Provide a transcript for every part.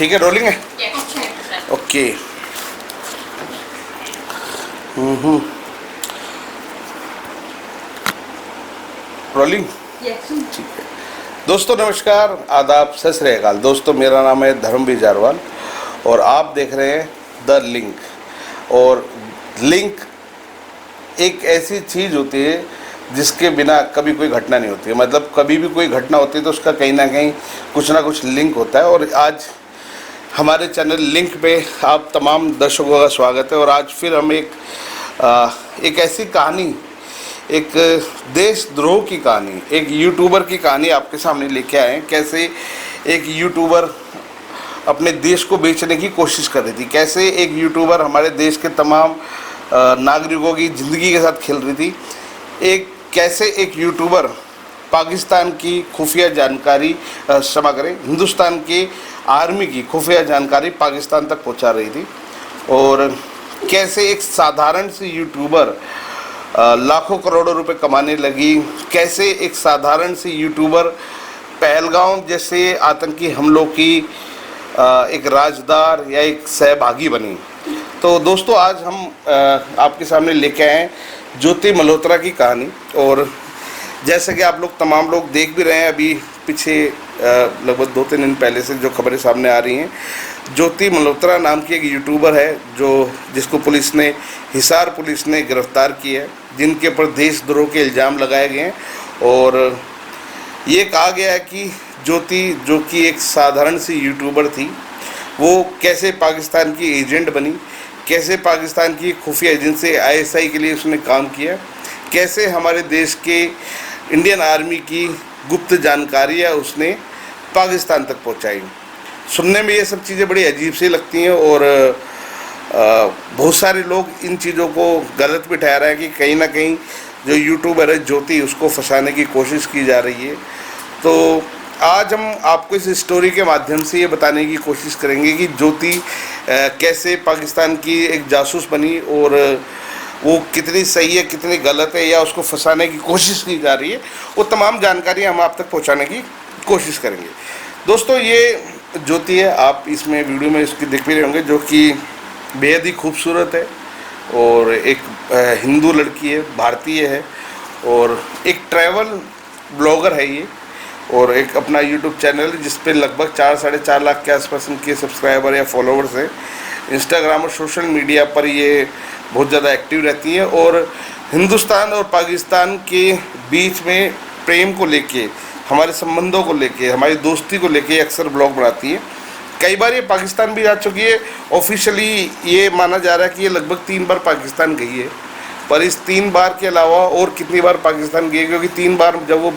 ठीक है, रोलिंग है। ओके। रोलिंग। ठीक है दोस्तों, नमस्कार, आदाब, सत श्री अकाल। दोस्तों मेरा नाम है धर्मवीर जारवाल और आप देख रहे हैं द लिंक। और लिंक एक ऐसी चीज़ होती है जिसके बिना कभी कोई घटना नहीं होती है। मतलब कभी भी कोई घटना होती है तो उसका कहीं ना कहीं कुछ ना कुछ लिंक होता है। और आज हमारे चैनल लिंक पे आप तमाम दर्शकों का स्वागत है। और आज फिर हम एक ऐसी कहानी, एक देशद्रोह की कहानी, एक यूट्यूबर की कहानी आपके सामने लेके आए हैं। कैसे एक यूट्यूबर अपने देश को बेचने की कोशिश कर रही थी, कैसे एक यूट्यूबर हमारे देश के तमाम नागरिकों की ज़िंदगी के साथ खेल रही थी, कैसे एक यूट्यूबर पाकिस्तान की खुफिया जानकारी, क्षमा करें, हिंदुस्तान के आर्मी की खुफिया जानकारी पाकिस्तान तक पहुंचा रही थी। और कैसे एक साधारण सी यूट्यूबर लाखों करोड़ों रुपए कमाने लगी, कैसे एक साधारण सी यूट्यूबर पहलगाम जैसे आतंकी हमलों की एक राजदार या एक सहभागी बनी। तो दोस्तों आज हम आपके सामने लेके आए हैं ज्योति मल्होत्रा की कहानी। और जैसे कि आप लोग तमाम लोग देख भी रहे हैं, अभी पीछे लगभग 2-3 दिन पहले से जो खबरें सामने आ रही हैं, ज्योति मल्होत्रा नाम की एक यूट्यूबर है जिसको हिसार पुलिस ने गिरफ्तार की है, जिनके ऊपर देशद्रोह के इल्ज़ाम लगाए गए हैं। और ये कहा गया है कि ज्योति, जो कि एक साधारण सी यूट्यूबर थी, वो कैसे पाकिस्तान की एजेंट बनी, कैसे पाकिस्तान की खुफिया एजेंसी ISI के लिए उसने काम किया, कैसे हमारे देश के इंडियन आर्मी की गुप्त जानकारियाँ उसने पाकिस्तान तक पहुंचाई। सुनने में ये सब चीज़ें बड़ी अजीब सी लगती हैं और बहुत सारे लोग इन चीज़ों को गलत भी ठहरा है कि कहीं ना कहीं जो यूट्यूबर है ज्योति, उसको फंसाने की कोशिश की जा रही है। तो आज हम आपको इस स्टोरी के माध्यम से ये बताने की कोशिश करेंगे कि ज्योति कैसे पाकिस्तान की एक जासूस बनी और वो कितनी सही है, कितनी गलत है, या उसको फंसाने की कोशिश की जा रही है, वो तमाम जानकारी हम आप तक पहुंचाने की कोशिश करेंगे। दोस्तों ये ज्योति है, आप इसमें वीडियो में इसकी देख भी रहे होंगे, जो कि बेहद ही खूबसूरत है और एक हिंदू लड़की है, भारतीय है और एक ट्रैवल ब्लॉगर है ये। और एक अपना यूट्यूब चैनल जिस पे लगभग 4-4.5 लाख के आसपास इनके सब्सक्राइबर या फॉलोवर्स हैं। इंस्टाग्राम और सोशल मीडिया पर ये बहुत ज़्यादा एक्टिव रहती है और हिंदुस्तान और पाकिस्तान के बीच में प्रेम को लेके, हमारे संबंधों को लेके, हमारी दोस्ती को लेके अक्सर ब्लॉग बनाती है। कई बार ये पाकिस्तान भी जा चुकी है। ऑफिशियली ये माना जा रहा है कि ये लगभग 3 बार पाकिस्तान गई है, पर इस 3 बार के अलावा और कितनी बार पाकिस्तान गई है, क्योंकि 3 बार जब वो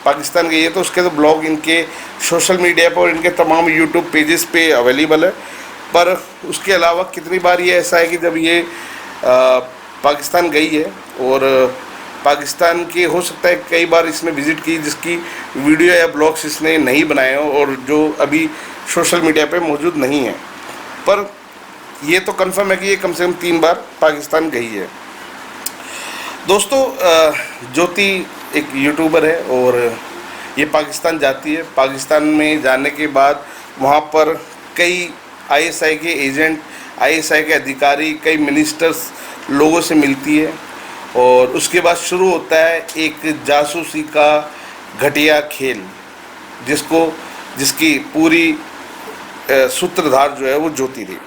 पाकिस्तान गई है तो उसके तो ब्लॉग इनके सोशल मीडिया पर और इनके तमाम यूट्यूब पेजेस पे अवेलेबल है। पर उसके अलावा कितनी बार ये ऐसा है कि जब ये पाकिस्तान गई है और पाकिस्तान के हो सकता है कई बार इसने विज़िट की जिसकी वीडियो या ब्लॉग्स इसने नहीं बनाए हो और जो अभी सोशल मीडिया पे मौजूद नहीं है। पर ये तो कंफर्म है कि ये कम से कम 3 बार पाकिस्तान गई है। दोस्तों ज्योति एक यूट्यूबर है और ये पाकिस्तान जाती है। पाकिस्तान में जाने के बाद वहाँ पर कई ISI के एजेंट, ISI के अधिकारी, कई मिनिस्टर्स लोगों से मिलती है और उसके बाद शुरू होता है एक जासूसी का घटिया खेल, जिसकी पूरी सूत्रधार जो है वो ज्योति थी।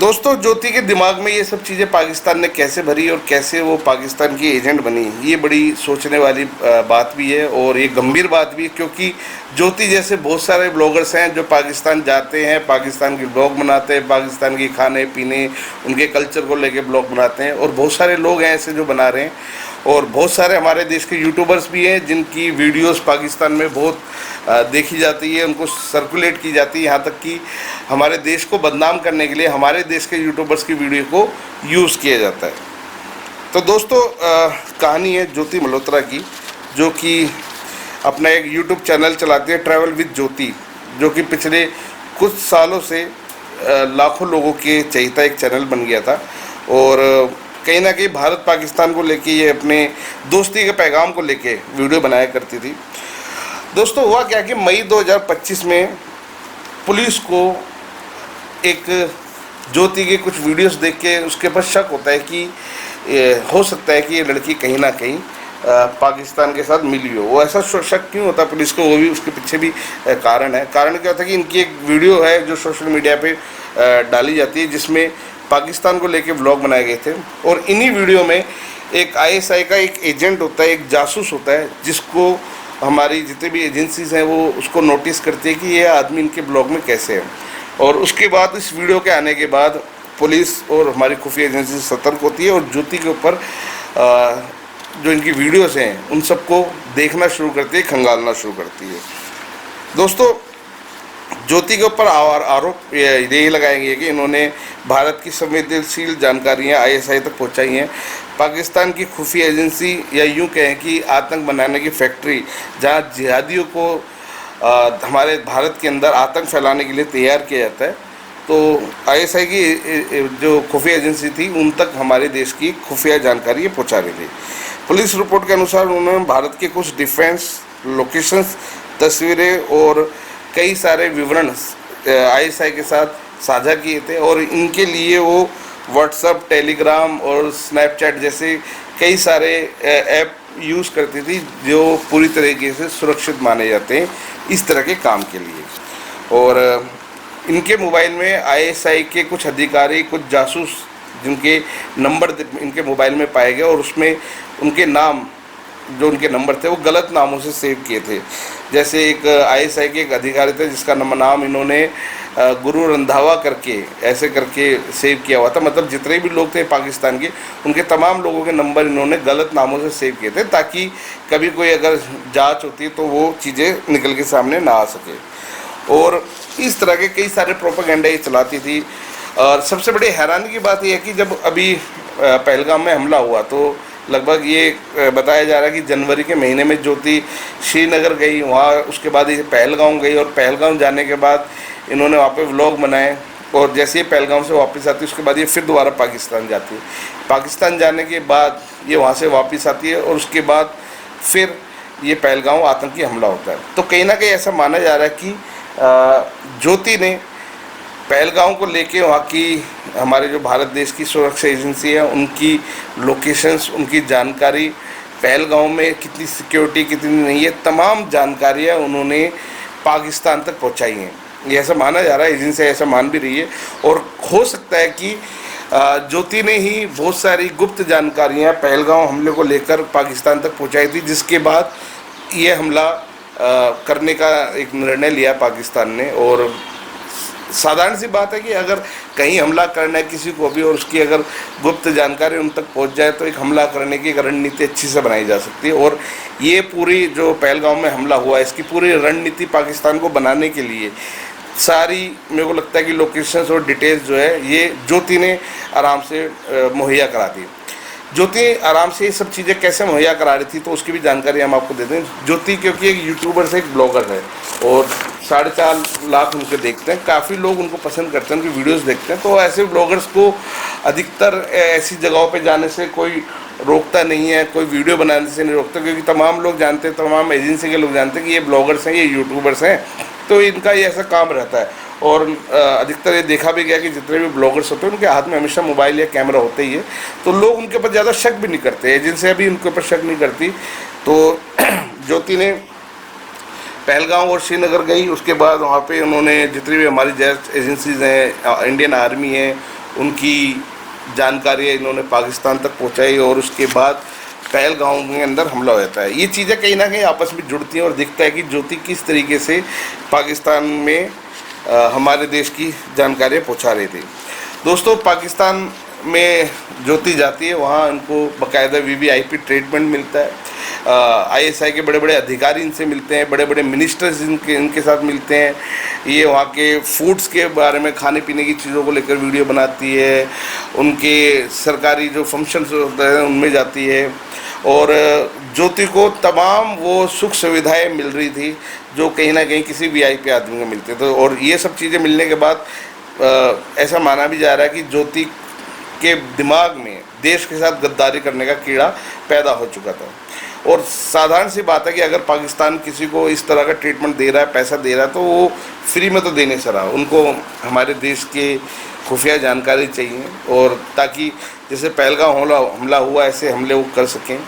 दोस्तों ज्योति के दिमाग में ये सब चीज़ें पाकिस्तान ने कैसे भरी और कैसे वो पाकिस्तान की एजेंट बनी, ये बड़ी सोचने वाली बात भी है और ये गंभीर बात भी है, क्योंकि ज्योति जैसे बहुत सारे ब्लॉगर्स हैं जो पाकिस्तान जाते हैं, पाकिस्तान के ब्लॉग बनाते हैं, पाकिस्तान के खाने पीने, उनके कल्चर को लेके ब्लॉग बनाते हैं और बहुत सारे लोग हैं ऐसे जो बना रहे हैं। और बहुत सारे हमारे देश के यूट्यूबर्स भी हैं जिनकी वीडियोस पाकिस्तान में बहुत देखी जाती है, उनको सर्कुलेट की जाती है, यहाँ तक कि हमारे देश को बदनाम करने के लिए हमारे देश के यूट्यूबर्स की वीडियो को यूज़ किया जाता है। तो दोस्तों कहानी है ज्योति मल्होत्रा की, जो कि अपना एक यूट्यूब चैनल चलाती है, ट्रैवल विद ज्योति, जो कि पिछले कुछ सालों से लाखों लोगों के चहेता एक चैनल बन गया था। और कहीं ना कहीं भारत पाकिस्तान को लेके ये अपने दोस्ती के पैगाम को लेके वीडियो बनाया करती थी। दोस्तों हुआ क्या कि मई 2025 में पुलिस को एक ज्योति के कुछ वीडियोस देख के उसके ऊपर शक होता है कि हो सकता है कि ये लड़की कहीं ना कहीं पाकिस्तान के साथ मिली हो। वो ऐसा शक क्यों होता है पुलिस को, वो भी उसके पीछे भी कारण है। कारण क्या होता है कि इनकी एक वीडियो है जो सोशल मीडिया पे डाली जाती है, जिसमें पाकिस्तान को लेके व्लॉग बनाए गए थे। और इन्हीं वीडियो में एक ISI का एक एजेंट होता है, एक जासूस होता है, जिसको हमारी जितनी भी एजेंसीज हैं वो उसको नोटिस करती है कि ये आदमी इनके ब्लॉग में कैसे है। और उसके बाद इस वीडियो के आने के बाद पुलिस और हमारी खुफिया एजेंसी सतर्क होती है और ज्योति के ऊपर जो इनकी वीडियोस हैं उन सबको देखना शुरू करती है, खंगालना शुरू करती है। दोस्तों, ज्योति के ऊपर आरोप यही लगाएंगे कि इन्होंने भारत की संवेदनशील जानकारियां ISI तक पहुंचाई हैं। पाकिस्तान की खुफिया एजेंसी, या यूं कहें कि आतंक बनाने की फैक्ट्री, जहां जिहादियों को हमारे भारत के अंदर आतंक फैलाने के लिए तैयार किया जाता है, तो ISI की जो खुफिया एजेंसी थी उन तक हमारे देश की खुफिया जानकारी पहुंचा रही थी। पुलिस रिपोर्ट के अनुसार उन्होंने भारत के कुछ डिफेंस लोकेशंस, तस्वीरें और कई सारे विवरण ISI के साथ साझा किए थे। और इनके लिए वो व्हाट्सएप, टेलीग्राम और स्नैपचैट जैसे कई सारे ऐप यूज़ करती थी, जो पूरी तरीके से सुरक्षित माने जाते हैं इस तरह के काम के लिए। और इनके मोबाइल में ISI के कुछ अधिकारी, कुछ जासूस जिनके नंबर इनके मोबाइल में पाए गए, और उसमें उनके नाम, जो उनके नंबर थे वो गलत नामों से सेव किए थे। जैसे एक ISI के एक अधिकारी थे जिसका नाम इन्होंने गुरु रंधावा करके ऐसे करके सेव किया हुआ था। मतलब जितने भी लोग थे पाकिस्तान के, उनके तमाम लोगों के नंबर इन्होंने गलत नामों से सेव किए थे, ताकि कभी कोई अगर जांच होती है तो वो चीज़ें निकल के सामने ना आ सके। और इस तरह के कई सारे प्रोपेगेंडा ये चलाती थी। और सबसे बड़ी हैरानी की बात यह है कि जब अभी पहलगाम में हमला हुआ तो लगभग ये बताया जा रहा है कि जनवरी के महीने में ज्योति श्रीनगर गई, वहाँ उसके बाद ये पहलगाम गई, और पहलगाम जाने के बाद इन्होंने वहाँ पे व्लॉग बनाए। और जैसे ये पहलगाम से वापस आती है उसके बाद ये फिर दोबारा पाकिस्तान जाती है। पाकिस्तान जाने के बाद ये वहाँ से वापस आती है और उसके बाद फिर ये पहलगाम आतंकी हमला होता है। तो कहीं ना कहीं ऐसा माना जा रहा है कि ज्योति ने पहलगाम को लेके वहाँ की हमारे जो भारत देश की सुरक्षा एजेंसी है उनकी लोकेशंस, उनकी जानकारी, पहलगाम में कितनी सिक्योरिटी कितनी नहीं है, तमाम जानकारियाँ उन्होंने पाकिस्तान तक पहुँचाई हैं। ये ऐसा माना जा रहा है, एजेंसी ऐसा मान भी रही है। और हो सकता है कि ज्योति ने ही बहुत सारी गुप्त जानकारियाँ पहलगाम हमले को लेकर पाकिस्तान तक पहुँचाई थी, जिसके बाद ये हमला करने का एक निर्णय लिया पाकिस्तान ने। और साधारण सी बात है कि अगर कहीं हमला करना है किसी को भी और उसकी अगर गुप्त जानकारी उन तक पहुंच जाए तो एक हमला करने की एक रणनीति अच्छी से बनाई जा सकती है। और ये पूरी जो पहलगाम में हमला हुआ है इसकी पूरी रणनीति पाकिस्तान को बनाने के लिए सारी, मेरे को लगता है कि लोकेशंस और डिटेल्स जो है ये ज्योति ने आराम से मुहैया करा दी। ज्योति आराम से ये सब चीज़ें कैसे मुहैया करा रही थी तो उसकी भी जानकारी हम आपको दे दें। ज्योति क्योंकि एक यूट्यूबर से एक ब्लॉगर है और 4.5 लाख उनके देखते हैं, काफ़ी लोग उनको पसंद करते हैं, उनकी वीडियोस देखते हैं। तो ऐसे ब्लॉगर्स को अधिकतर ऐसी जगहों पे जाने से कोई रोकता नहीं है, कोई वीडियो बनाने से नहीं रोकता, क्योंकि तमाम लोग जानते हैं, तमाम एजेंसी के लोग जानते हैं कि ये ब्लॉगर्स हैं, ये यूट्यूबर्स हैं, तो इनका ये ऐसा काम रहता है। और अधिकतर ये देखा भी गया कि जितने भी ब्लॉगर्स होते हैं उनके हाथ में हमेशा मोबाइल या कैमरा होते ही है, तो लोग उनके ऊपर ज़्यादा शक भी नहीं करते, एजेंसियाँ भी उनके ऊपर शक नहीं करती। तो ज्योति ने पहलगाम और श्रीनगर गई, उसके बाद वहाँ पे उन्होंने जितनी भी हमारी जैसे एजेंसीज हैं, इंडियन आर्मी है, उनकी जानकारियाँ इन्होंने पाकिस्तान तक पहुँचाई और उसके बाद पहलगाम के अंदर हमला हो जाता है। ये चीज़ें कहीं ना कहीं आपस में जुड़ती हैं और दिखता है कि ज्योति किस तरीके से पाकिस्तान में हमारे देश की जानकारियाँ पहुँचा रही थी। दोस्तों, पाकिस्तान में ज्योति जाती है, वहाँ इनको बाकायदा VVIP ट्रीटमेंट मिलता है। ISI के बड़े बड़े अधिकारी इनसे मिलते हैं, बड़े बड़े मिनिस्टर्स इनके साथ मिलते हैं। ये वहाँ के फूड्स के बारे में, खाने पीने की चीज़ों को लेकर वीडियो बनाती है, उनके सरकारी जो फंक्शंस होते हैं उनमें जाती है। और ज्योति को तमाम वो सुख सुविधाएं मिल रही थी जो कहीं ना कहीं किसी VIP आदमी को मिलते थे। और ये सब चीज़ें मिलने के बाद ऐसा माना भी जा रहा है कि ज्योति के दिमाग में देश के साथ गद्दारी करने का कीड़ा पैदा हो चुका था। और साधारण सी बात है कि अगर पाकिस्तान किसी को इस तरह का ट्रीटमेंट दे रहा है, पैसा दे रहा है, तो वो फ्री में तो देने से रहा। उनको हमारे देश के खुफिया जानकारी चाहिए, और ताकि जैसे पहलगाम हमला हुआ ऐसे हमले वो कर सकें।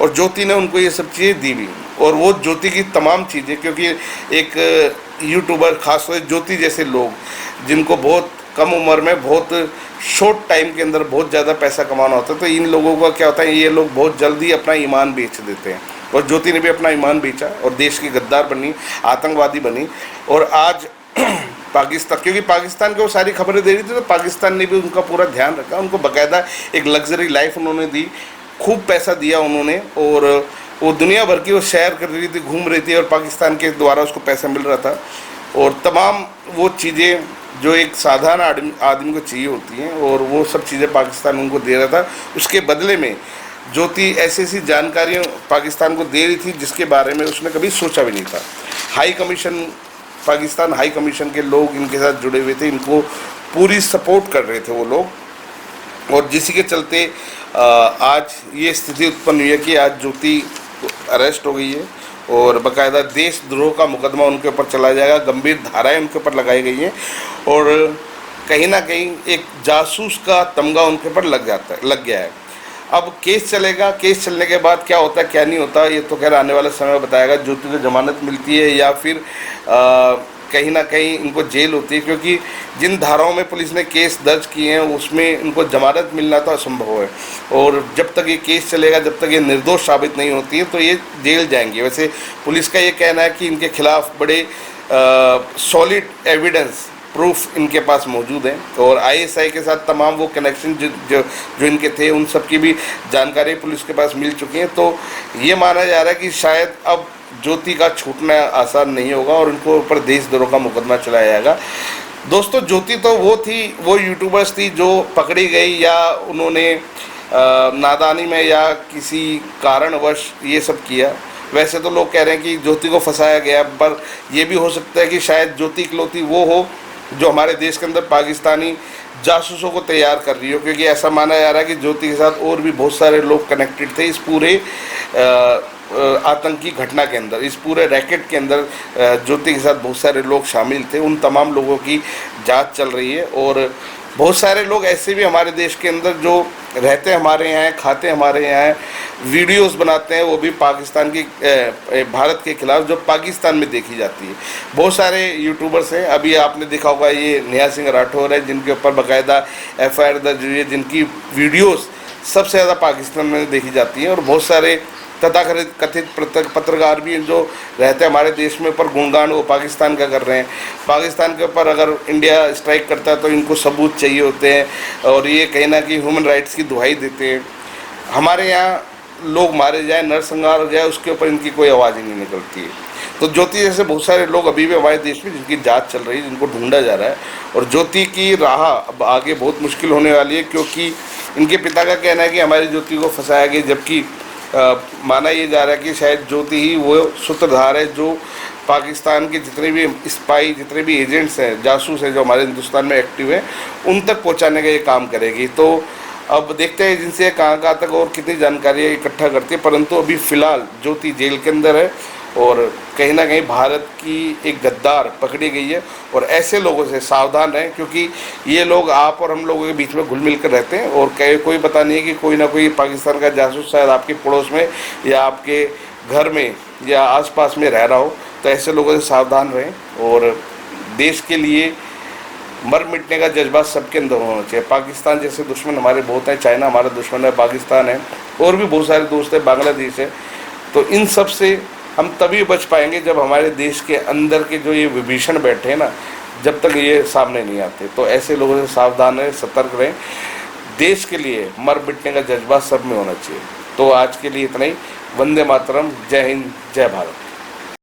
और ज्योति ने उनको ये सब चीज़ें दी भी, और वो ज्योति की तमाम चीज़ें, क्योंकि एक यूट्यूबर खासतौर से ज्योति जैसे लोग जिनको बहुत कम उम्र में बहुत शॉर्ट टाइम के अंदर बहुत ज़्यादा पैसा कमाना होता है, तो इन लोगों का क्या होता है, ये लोग बहुत जल्दी अपना ईमान बेच देते हैं। और ज्योति ने भी अपना ईमान बेचा और देश की गद्दार बनी, आतंकवादी बनी। और आज पाकिस्तान, क्योंकि पाकिस्तान को वो सारी खबरें दे रही थी, तो पाकिस्तान ने भी उनका पूरा ध्यान रखा, उनको बाकायदा एक लग्जरी लाइफ उन्होंने दी, खूब पैसा दिया उन्होंने, और वो दुनिया भर की वो सैर कर रही थी, घूम रही थी, और पाकिस्तान के द्वारा उसको पैसा मिल रहा था। और तमाम वो चीज़ें जो एक साधारण आदमी को चाहिए होती हैं, और वो सब चीज़ें पाकिस्तान उनको दे रहा था। उसके बदले में ज्योति ऐसी ऐसी जानकारियाँ पाकिस्तान को दे रही थी जिसके बारे में उसने कभी सोचा भी नहीं था। High commission, Pakistan high commission के लोग इनके साथ जुड़े हुए थे, इनको पूरी सपोर्ट कर रहे थे वो लोग। और जिसी के चलते आज ये स्थिति उत्पन्न हुई है कि आज ज्योति अरेस्ट हो गई है, और बाकायदा देशद्रोह का मुकदमा उनके ऊपर चला जाएगा, गंभीर धाराएं उनके ऊपर लगाई गई हैं, और कहीं ना कहीं एक जासूस का तमगा उनके ऊपर लग गया है। अब केस चलेगा, केस चलने के बाद क्या होता है क्या नहीं होता, ये तो खैर आने वाले समय बताएगा। ज्योति को जमानत मिलती है या फिर कहीं ना कहीं इनको जेल होती है, क्योंकि जिन धाराओं में पुलिस ने केस दर्ज किए हैं उसमें इनको जमानत मिलना तो असंभव है। और जब तक ये केस चलेगा, जब तक ये निर्दोष साबित नहीं होती है, तो ये जेल जाएंगे। वैसे पुलिस का ये कहना है कि इनके खिलाफ बड़े सॉलिड एविडेंस, प्रूफ इनके पास मौजूद हैं, और आईएसआई के साथ तमाम वो कनेक्शन जो इनके थे उन सब की भी जानकारी पुलिस के पास मिल चुकी है। तो ये माना जा रहा है कि शायद अब ज्योति का छूटना आसान नहीं होगा, और उनको ऊपर देशद्रोह का मुकदमा चलाया जाएगा। दोस्तों, ज्योति तो वो थी, वो यूट्यूबर्स थी जो पकड़ी गई, या उन्होंने नादानी में या किसी कारणवश ये सब किया। वैसे तो लोग कह रहे हैं कि ज्योति को फंसाया गया, पर यह भी हो सकता है कि शायद ज्योति इकलौती वो हो जो हमारे देश के अंदर पाकिस्तानी जासूसों को तैयार कर रही हो, क्योंकि ऐसा माना जा रहा है कि ज्योति के साथ और भी बहुत सारे लोग कनेक्टेड थे इस पूरे आतंकी घटना के अंदर, इस पूरे रैकेट के अंदर ज्योति के साथ बहुत सारे लोग शामिल थे। उन तमाम लोगों की जांच चल रही है, और बहुत सारे लोग ऐसे भी हमारे देश के अंदर जो रहते हमारे यहाँ हैं, खाते हमारे यहाँ हैं, वीडियोस बनाते हैं, वो भी पाकिस्तान की भारत के खिलाफ जो पाकिस्तान में देखी जाती है। बहुत सारे यूट्यूबर्स हैं, अभी आपने देखा होगा ये नेहा सिंह राठौर है, जिनके ऊपर बाकायदा एफआईआर दर्ज हुई है, जिनकी वीडियोस सबसे ज़्यादा पाकिस्तान में देखी जाती हैं। और बहुत सारे तथाकथित पत्रकार भी जो रहते हैं हमारे देश में, पर गुणगान वो पाकिस्तान का कर रहे हैं। पाकिस्तान के ऊपर अगर इंडिया स्ट्राइक करता है तो इनको सबूत चाहिए होते हैं, और ये कहीं ना कहीं ह्यूमन राइट्स की दुहाई देते हैं। हमारे यहाँ लोग मारे जाए, नरसंहार हो जाए, उसके ऊपर इनकी कोई आवाज़ ही नहीं निकलती है। तो ज्योति जैसे बहुत सारे लोग अभी भी हमारे देश में जिनकी जांच चल रही है, जिनको ढूंढा जा रहा है, और ज्योति की राह अब आगे बहुत मुश्किल होने वाली है, क्योंकि इनके पिता का कहना है कि हमारी ज्योति को फंसाया गया, जबकि माना ये जा रहा है कि शायद ज्योति ही वो सूत्रधार है जो पाकिस्तान के जितने भी स्पाई, जितने भी एजेंट्स हैं, जासूस हैं जो हमारे हिंदुस्तान में एक्टिव हैं, उन तक पहुंचाने का ये काम करेगी। तो अब देखते हैं जिनसे कहाँ तक और कितनी जानकारी इकट्ठा करती है, परंतु अभी फ़िलहाल ज्योति जेल के अंदर है, और कहीं ना कहीं भारत की एक गद्दार पकड़ी गई है। और ऐसे लोगों से सावधान रहें, क्योंकि ये लोग आप और हम लोगों के बीच में घुल मिल कर रहते हैं, और कोई पता नहीं है कि कोई ना कोई पाकिस्तान का जासूस शायद आपके पड़ोस में या आपके घर में या आसपास में रह रहा हो। तो ऐसे लोगों से सावधान रहें, और देश के लिए मर मिटने का जज्बा सबके अंदर होना चाहिए। पाकिस्तान जैसे दुश्मन हमारे बहुत हैं, चाइना हमारा दुश्मन है, पाकिस्तान है, और भी बहुत सारे दोस्त हैं, बांग्लादेश है। तो इन सब से हम तभी बच पाएंगे जब हमारे देश के अंदर के जो ये विभीषण बैठे हैं ना, जब तक ये सामने नहीं आते। तो ऐसे लोगों से सावधान रहें, सतर्क रहें। देश के लिए मर मिटने का जज्बा सब में होना चाहिए। तो आज के लिए इतना ही। वंदे मातरम, जय हिंद, जय भारत।